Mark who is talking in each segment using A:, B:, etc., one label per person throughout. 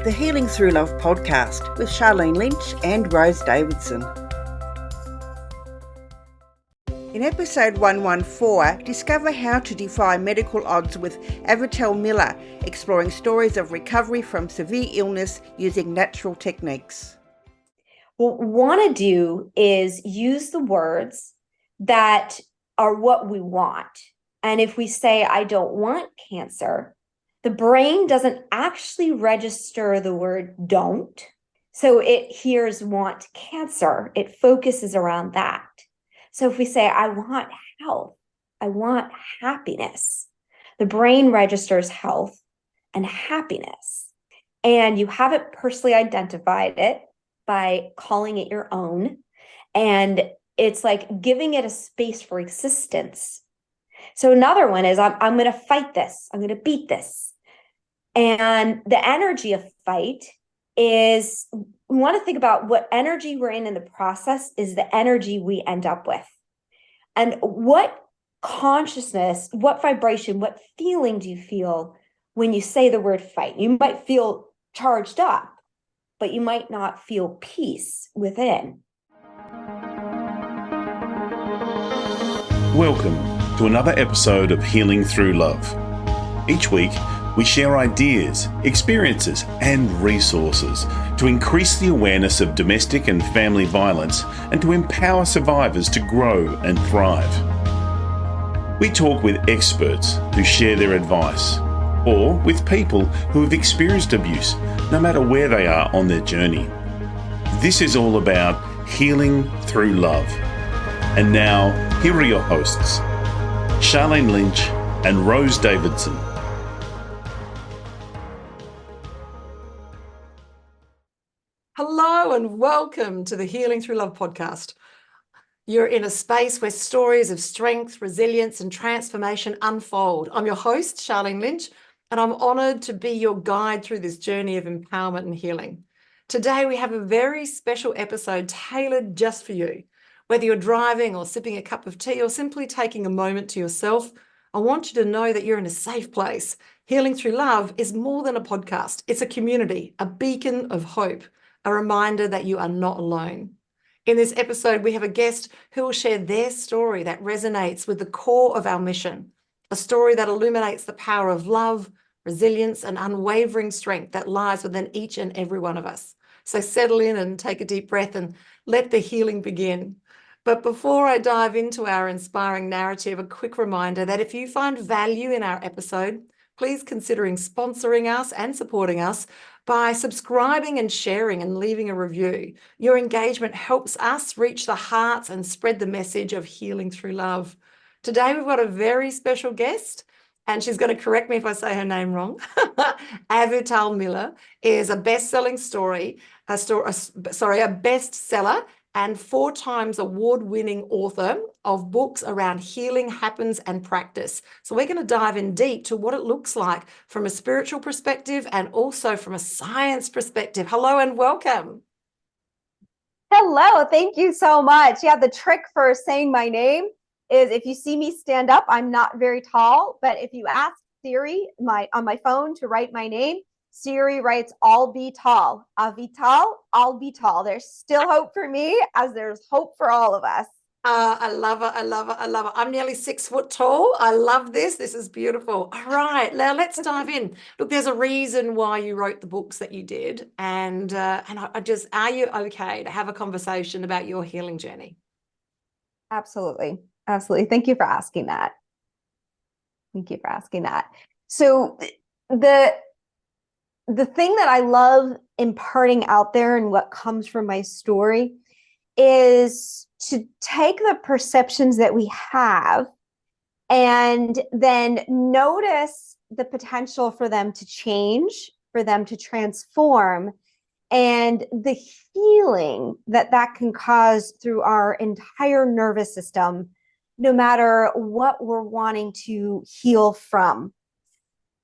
A: the Healing Through Love podcast with Charlene Lynch and Rose Davidson. In episode 114, discover how to defy medical odds with Avital Miller, exploring stories of recovery from severe illness using natural techniques.
B: What we want to do is use the words that are what we want. And if we say, I don't want cancer, the brain doesn't actually register the word don't. So it hears want cancer. It focuses around that. So if we say, I want health, I want happiness, the brain registers health and happiness. And you haven't personally identified it by calling it your own. And it's like giving it a space for existence. So another one is, I'm going to fight this. I'm going to beat this. And the energy of fight is, we want to think about what energy we're in the process is the energy we end up with. And what consciousness, what vibration, what feeling do you feel when you say the word fight? You might feel charged up, but you might not feel peace within.
C: Welcome to another episode of Healing Through Love. Each week, we share ideas, experiences, and resources to increase the awareness of domestic and family violence and to empower survivors to grow and thrive. We talk with experts who share their advice, or with people who have experienced abuse, no matter where they are on their journey. This is all about healing through love. And now, here are your hosts, Charlene Lynch and Rose Davidson.
D: Hello and welcome to the Healing Through Love podcast. You're in a space where stories of strength, resilience, and transformation unfold. I'm your host, Charlene Lynch, and I'm honoured to be your guide through this journey of empowerment and healing. Today, we have a very special episode tailored just for you. Whether you're driving or sipping a cup of tea or simply taking a moment to yourself, I want you to know that you're in a safe place. Healing Through Love is more than a podcast. It's a community, a beacon of hope, a reminder that you are not alone. In this episode, we have a guest who will share their story that resonates with the core of our mission, a story that illuminates the power of love, resilience, and unwavering strength that lies within each and every one of us. So settle in and take a deep breath and let the healing begin. But before I dive into our inspiring narrative, a quick reminder that if you find value in our episode, please considering sponsoring us and supporting us by subscribing and sharing and leaving a review. Your engagement helps us reach the hearts and spread the message of healing through love. Today, we've got a very special guest, and she's going to correct me if I say her name wrong. Avital Miller is a best-selling a bestseller and 4 times award-winning author of books around healing happens and practice. So we're going to dive in deep to what it looks like from a spiritual perspective and also from a science perspective. Hello and welcome.
B: Hello, thank you so much. Yeah, the trick for saying my name is if you see me stand up, I'm not very tall, but if you ask Siri on my phone to write my name, Siri writes, I'll be tall. Avital, I'll be tall. There's still hope for me as there's hope for all of us.
D: I love it. I love it. I love it. I'm nearly 6 foot tall. I love this. This is beautiful. All right, now let's dive in. Look, there's a reason why you wrote the books that you did. And I just, are you okay to have a conversation about your healing journey?
B: Absolutely. Absolutely. Thank you for asking that. So the thing that I love imparting out there and what comes from my story is to take the perceptions that we have and then notice the potential for them to change, for them to transform, and the healing that can cause through our entire nervous system, no matter what we're wanting to heal from.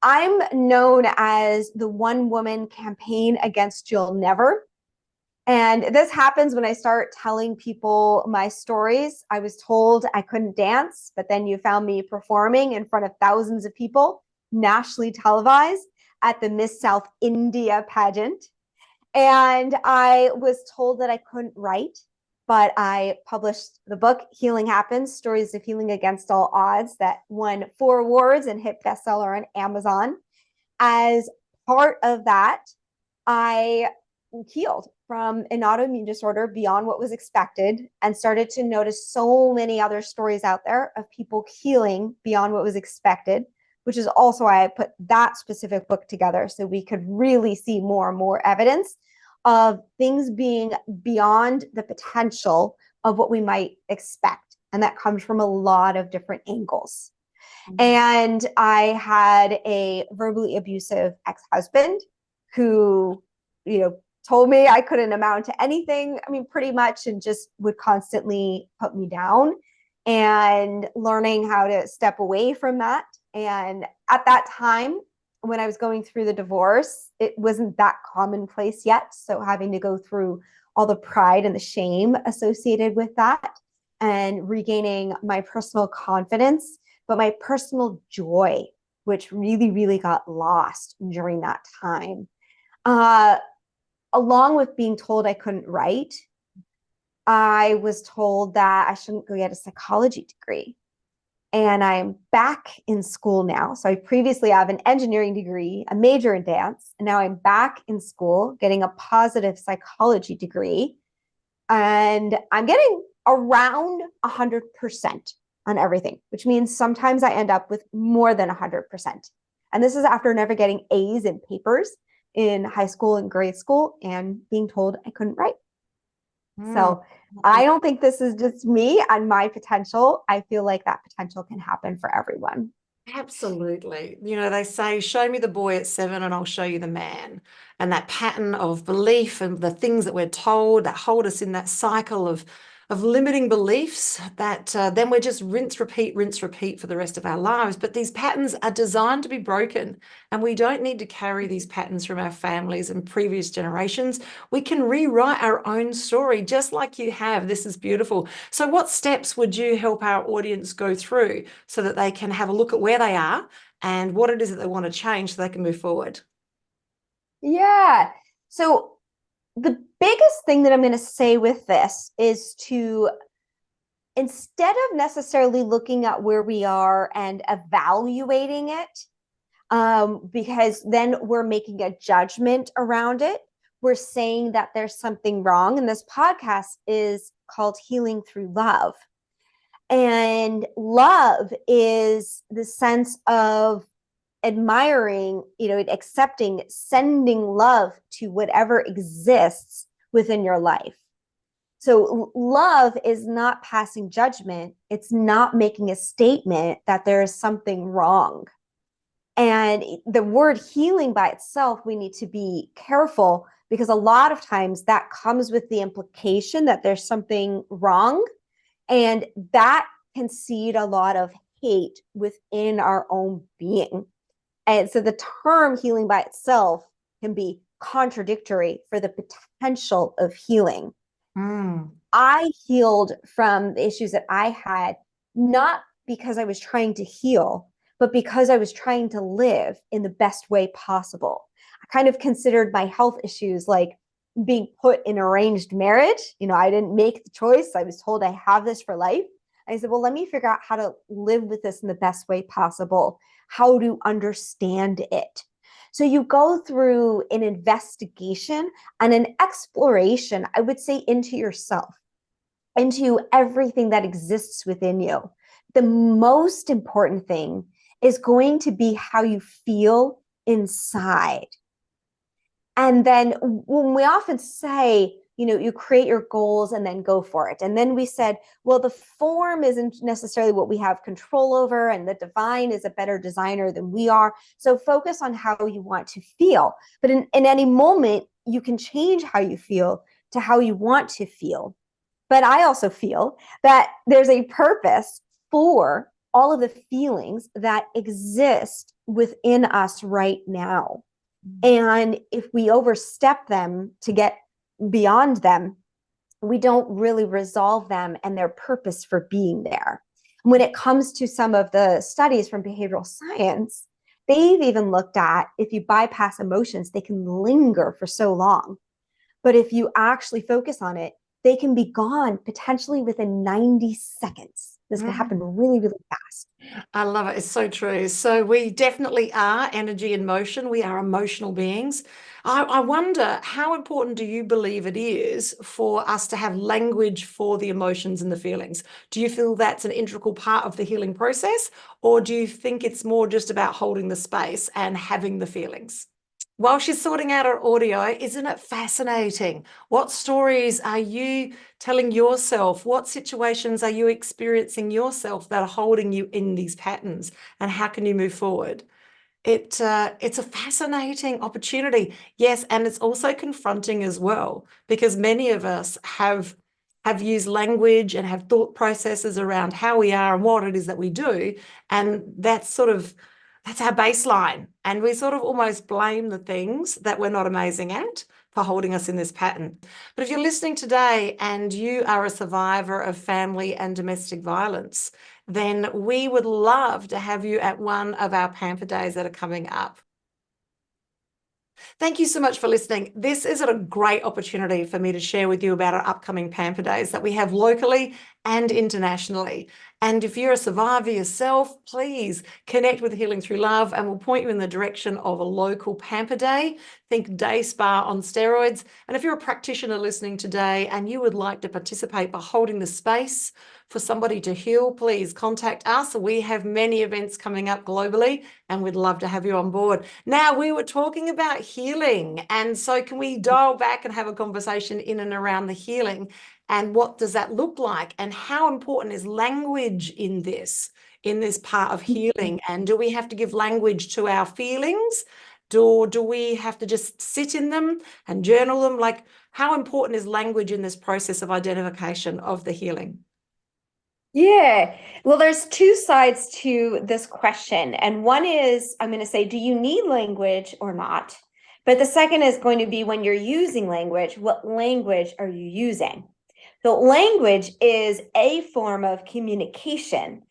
B: I'm known as the one woman campaign against You'll Never. And this happens when I start telling people my stories. I was told I couldn't dance, but then you found me performing in front of thousands of people, nationally televised. at the Miss South India pageant. And I was told that I couldn't write, but I published the book, Healing Happens, Stories of Healing Against All Odds, that won 4 awards and hit bestseller on Amazon. As part of that, I healed from an autoimmune disorder beyond what was expected and started to notice so many other stories out there of people healing beyond what was expected, which is also why I put that specific book together, so we could really see more and more evidence of things being beyond the potential of what we might expect. And that comes from a lot of different angles. And I had a verbally abusive ex-husband who, told me I couldn't amount to anything. I mean, pretty much, and just would constantly put me down, and learning how to step away from that. And at that time, when I was going through the divorce, it wasn't that commonplace yet. So having to go through all the pride and the shame associated with that, and regaining my personal confidence, but my personal joy, which really, really got lost during that time. Along with being told I couldn't write, I was told that I shouldn't go get a psychology degree. And I'm back in school now. So I previously have an engineering degree, a major in dance, and now I'm back in school getting a positive psychology degree. And I'm getting around 100% on everything, which means sometimes I end up with more than 100%. And this is after never getting A's in papers in high school and grade school and being told I couldn't write. So I don't think this is just me and my potential. I feel like that potential can happen for everyone.
D: Absolutely. They say, show me the boy at 7 and I'll show you the man. And that pattern of belief and the things that we're told that hold us in that cycle of limiting beliefs that then we're just rinse, repeat for the rest of our lives. But these patterns are designed to be broken, and we don't need to carry these patterns from our families and previous generations. We can rewrite our own story, just like you have. This is beautiful. So what steps would you help our audience go through so that they can have a look at where they are and what it is that they want to change so they can move forward?
B: Yeah. So the biggest thing that I'm going to say with this is to, instead of necessarily looking at where we are and evaluating it, because then we're making a judgment around it, we're saying that there's something wrong. And this podcast is called Healing Through Love. And love is the sense of admiring, accepting, sending love to whatever exists within your life. So love is not passing judgment. It's not making a statement that there is something wrong. And the word healing by itself, we need to be careful, because a lot of times that comes with the implication that there's something wrong. And that can seed a lot of hate within our own being. And so the term healing by itself can be contradictory for the potential of healing. I healed from the issues that I had, not because I was trying to heal, but because I was trying to live in the best way possible. I kind of considered my health issues like being put in arranged marriage. I didn't make the choice. I was told I have this for life. I said, well, let me figure out how to live with this in the best way possible, how to understand it. So you go through an investigation and an exploration, I would say, into yourself, into everything that exists within you. The most important thing is going to be how you feel inside. And then when we often say, you create your goals and then go for it. And then we said, well, the form isn't necessarily what we have control over, and the divine is a better designer than we are. So focus on how you want to feel. But in any moment, you can change how you feel to how you want to feel. But I also feel that there's a purpose for all of the feelings that exist within us right now. And if we overstep them to get beyond them, we don't really resolve them and their purpose for being there. When it comes to some of the studies from behavioral science, they've even looked at, if you bypass emotions, they can linger for so long. But if you actually focus on it, they can be gone potentially within 90 seconds. This can happen really, really fast.
D: I love it. It's so true. So we definitely are energy in motion. We are emotional beings. I wonder, how important do you believe it is for us to have language for the emotions and the feelings? Do you feel that's an integral part of the healing process, or do you think it's more just about holding the space and having the feelings? While she's sorting out her audio, isn't it fascinating? What stories are you telling yourself? What situations are you experiencing yourself that are holding you in these patterns? And how can you move forward? It's a fascinating opportunity. Yes, and it's also confronting as well, because many of us have used language and have thought processes around how we are and what it is that we do. And that's our baseline. And we sort of almost blame the things that we're not amazing at for holding us in this pattern. But if you're listening today and you are a survivor of family and domestic violence, then we would love to have you at one of our Pamper Days that are coming up. Thank you so much for listening. This is a great opportunity for me to share with you about our upcoming Pamper Days that we have locally and internationally. And if you're a survivor yourself, please connect with Healing Through Love and we'll point you in the direction of a local Pamper Day. Think day spa on steroids. And if you're a practitioner listening today and you would like to participate by holding the space for somebody to heal, please contact us. We have many events coming up globally and we'd love to have you on board. Now, we were talking about healing, and so can we dial back and have a conversation in and around the healing, and what does that look like, and how important is language in this part of healing? And do we have to give language to our feelings? Do we have to just sit in them and journal them? Like, how important is language in this process of identification of the healing?
B: Yeah, well, there's two sides to this question. And one is, I'm going to say, do you need language or not? But the second is going to be, when you're using language, what language are you using? So language is a form of communication,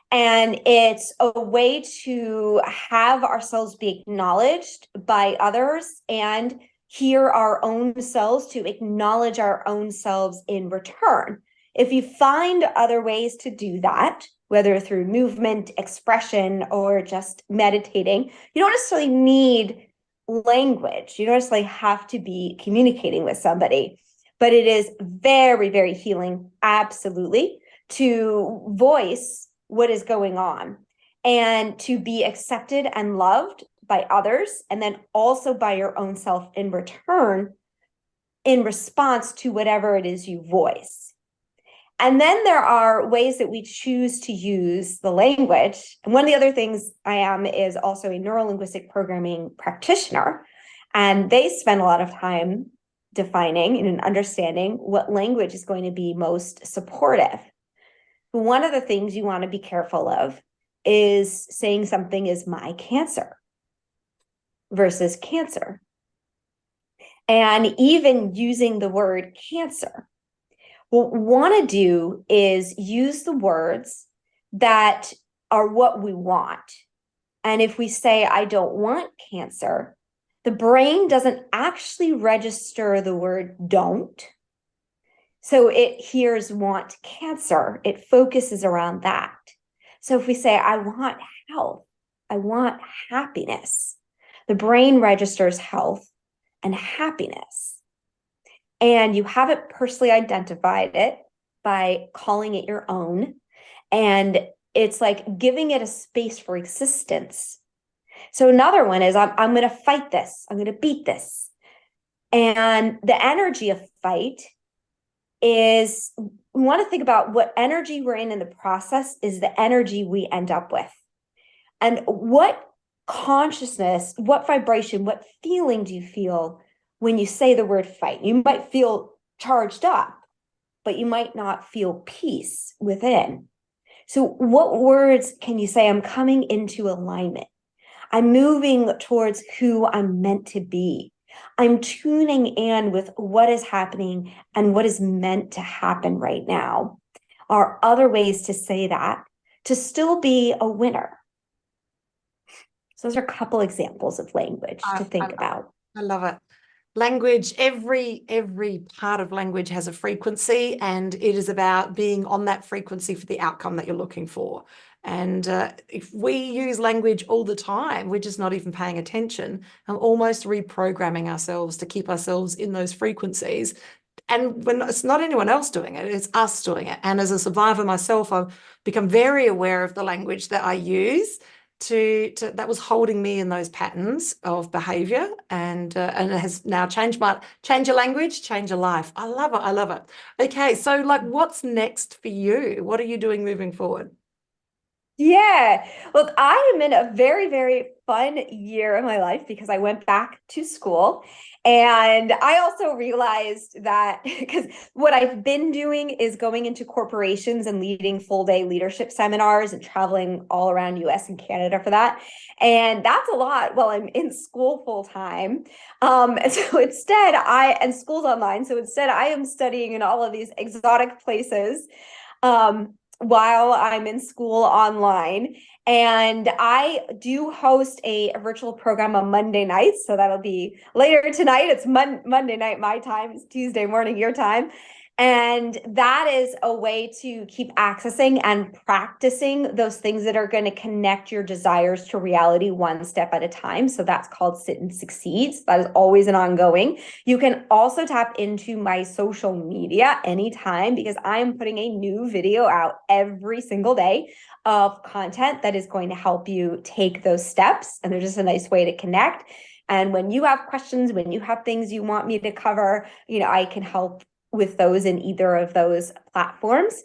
B: and it's a way to have ourselves be acknowledged by others and hear our own selves, to acknowledge our own selves in return. If you find other ways to do that, whether through movement, expression, or just meditating, you don't necessarily need language. You don't necessarily have to be communicating with somebody, but it is very, very healing, absolutely, to voice what is going on and to be accepted and loved by others, and then also by your own self in return, in response to whatever it is you voice. And then there are ways that we choose to use the language. And one of the other things I am is also a neuro-linguistic programming practitioner. And they spend a lot of time defining and understanding what language is going to be most supportive. One of the things you want to be careful of is saying something is my cancer versus cancer. And even using the word cancer. What we want to do is use the words that are what we want. And if we say, I don't want cancer, the brain doesn't actually register the word don't. So it hears want cancer. It focuses around that. So if we say, I want health, I want happiness, the brain registers health and happiness. And you haven't personally identified it by calling it your own. And it's like giving it a space for existence. So another one is, I'm going to fight this. I'm going to beat this. And the energy of fight is, we want to think about what energy we're in the process is the energy we end up with. And what consciousness, what vibration, what feeling do you feel when you say the word fight? You might feel charged up, but you might not feel peace within. So what words can you say? I'm coming into alignment. I'm moving towards who I'm meant to be. I'm tuning in with what is happening and what is meant to happen right now. Are other ways to say that to still be a winner. So those are a couple examples of language to think about.
D: I love it. Language, every part of language has a frequency, and it is about being on that frequency for the outcome that you're looking for. And if we use language all the time, we're just not even paying attention and almost reprogramming ourselves to keep ourselves in those frequencies. And when it's not anyone else doing it, it's us doing it. And as a survivor myself, I've become very aware of the language that I use that was holding me in those patterns of behavior, and it has now change your language, change your life. I love it. I love it. Okay, so like, what's next for you? What are you doing moving forward?
B: Yeah, look, I am in a very, very fun year in my life because I went back to school. And I also realized that because what I've been doing is going into corporations and leading full day leadership seminars and traveling all around US and Canada for that. And that's a lot while I'm in school full time. So instead, and school's online. So instead, I am studying in all of these exotic places. While I'm in school online. And I do host a virtual program on Monday nights. So that'll be later tonight. It's Monday night, my time. It's Tuesday morning, your time. And that is a way to keep accessing and practicing those things that are going to connect your desires to reality one step at a time. So that's called Sit and Succeed. So that is always an ongoing. You can also tap into my social media anytime because I'm putting a new video out every single day of content that is going to help you take those steps. And there's just a nice way to connect. And when you have questions, when you have things you want me to cover, I can help with those in either of those platforms.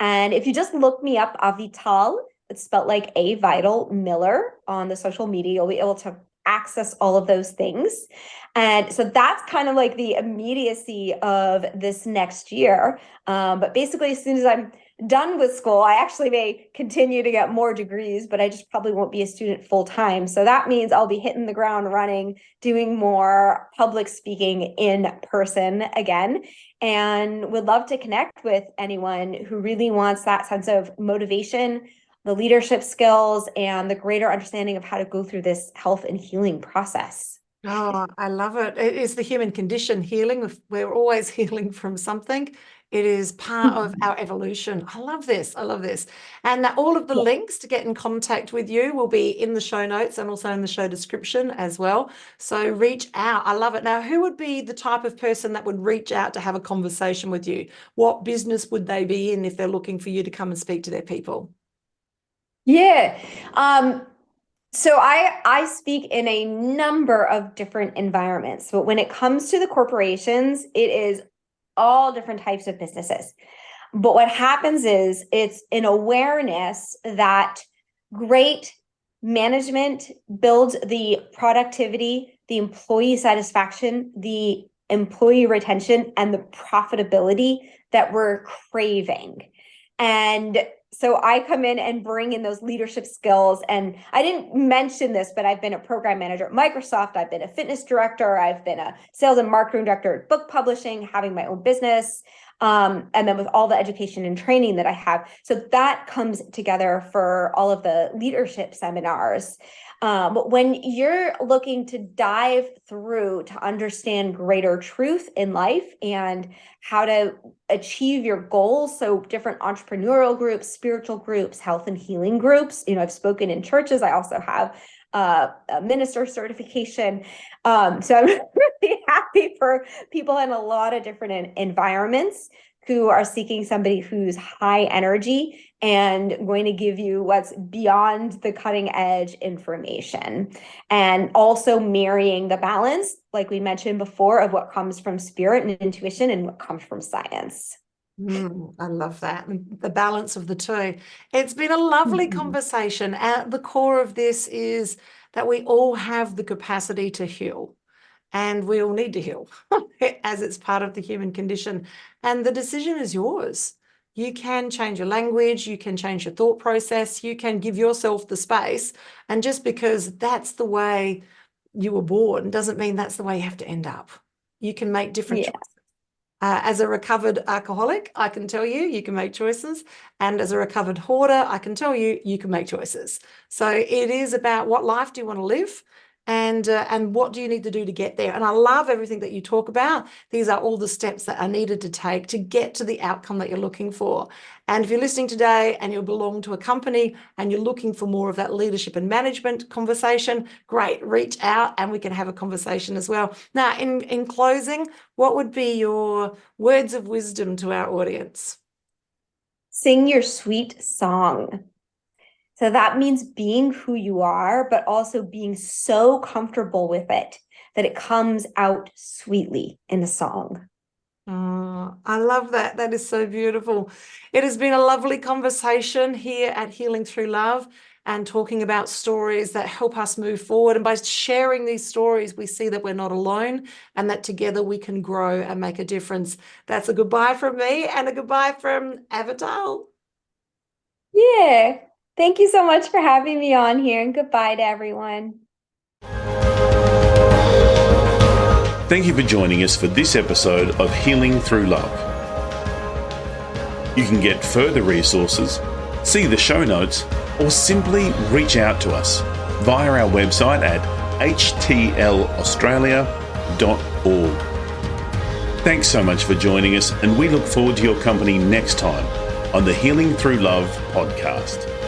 B: And if you just look me up, Avital, it's spelled like Avital Miller on the social media, you'll be able to access all of those things. And so that's kind of like the immediacy of this next year. But basically, as soon as I'm done with school, I actually may continue to get more degrees, but I just probably won't be a student full time. So that means I'll be hitting the ground running, doing more public speaking in person again, and would love to connect with anyone who really wants that sense of motivation, the leadership skills, and the greater understanding of how to go through this health and healing process.
D: Oh, I love it. It is the human condition healing. We're always healing from something. It is part of our evolution. I love this. I love this. And all of the links to get in contact with you will be in the show notes and also in the show description as well. So reach out. I love it. Now, who would be the type of person that would reach out to have a conversation with you? What business would they be in if they're looking for you to come and speak to their people?
B: Yeah. So I speak in a number of different environments, but when it comes to the corporations, it is all different types of businesses. But what happens is it's an awareness that great management builds the productivity, the employee satisfaction, the employee retention, and the profitability that we're craving. And so I come in and bring in those leadership skills. And I didn't mention this, but I've been a program manager at Microsoft. I've been a fitness director. I've been a sales and marketing director at book publishing, having my own business. And then with all the education and training that I have. So that comes together for all of the leadership seminars. But when you're looking to dive through to understand greater truth in life and how to achieve your goals, so different entrepreneurial groups, spiritual groups, health and healing groups, I've spoken in churches. I also have a minister certification. So I'm really happy for people in a lot of different environments who are seeking somebody who's high energy and going to give you what's beyond the cutting edge information. And also marrying the balance, like we mentioned before, of what comes from spirit and intuition and what comes from science.
D: I love that. The balance of the two. It's been a lovely conversation. At the core of this is that we all have the capacity to heal. And we all need to heal as it's part of the human condition. And the decision is yours. You can change your language. You can change your thought process. You can give yourself the space. And just because that's the way you were born doesn't mean that's the way you have to end up. You can make different choices. As a recovered alcoholic, I can tell you, you can make choices. And as a recovered hoarder, I can tell you, you can make choices. So it is about what life do you want to live? And what do you need to do to get there? And I love everything that you talk about. These are all the steps that are needed to take to get to the outcome that you're looking for. And if you're listening today and you belong to a company and you're looking for more of that leadership and management conversation, great, reach out and we can have a conversation as well. Now, in closing, what would be your words of wisdom to our audience?
B: Sing your sweet song. So that means being who you are, but also being so comfortable with it that it comes out sweetly in a song.
D: Oh, I love that. That is so beautiful. It has been a lovely conversation here at Healing Through Love and talking about stories that help us move forward. And by sharing these stories, we see that we're not alone and that together we can grow and make a difference. That's a goodbye from me and a goodbye from Avital.
B: Yeah. Thank you so much for having me on here, and goodbye to everyone.
C: Thank you for joining us for this episode of Healing Through Love. You can get further resources, see the show notes, or simply reach out to us via our website at htlaustralia.org. Thanks so much for joining us, and we look forward to your company next time on the Healing Through Love podcast.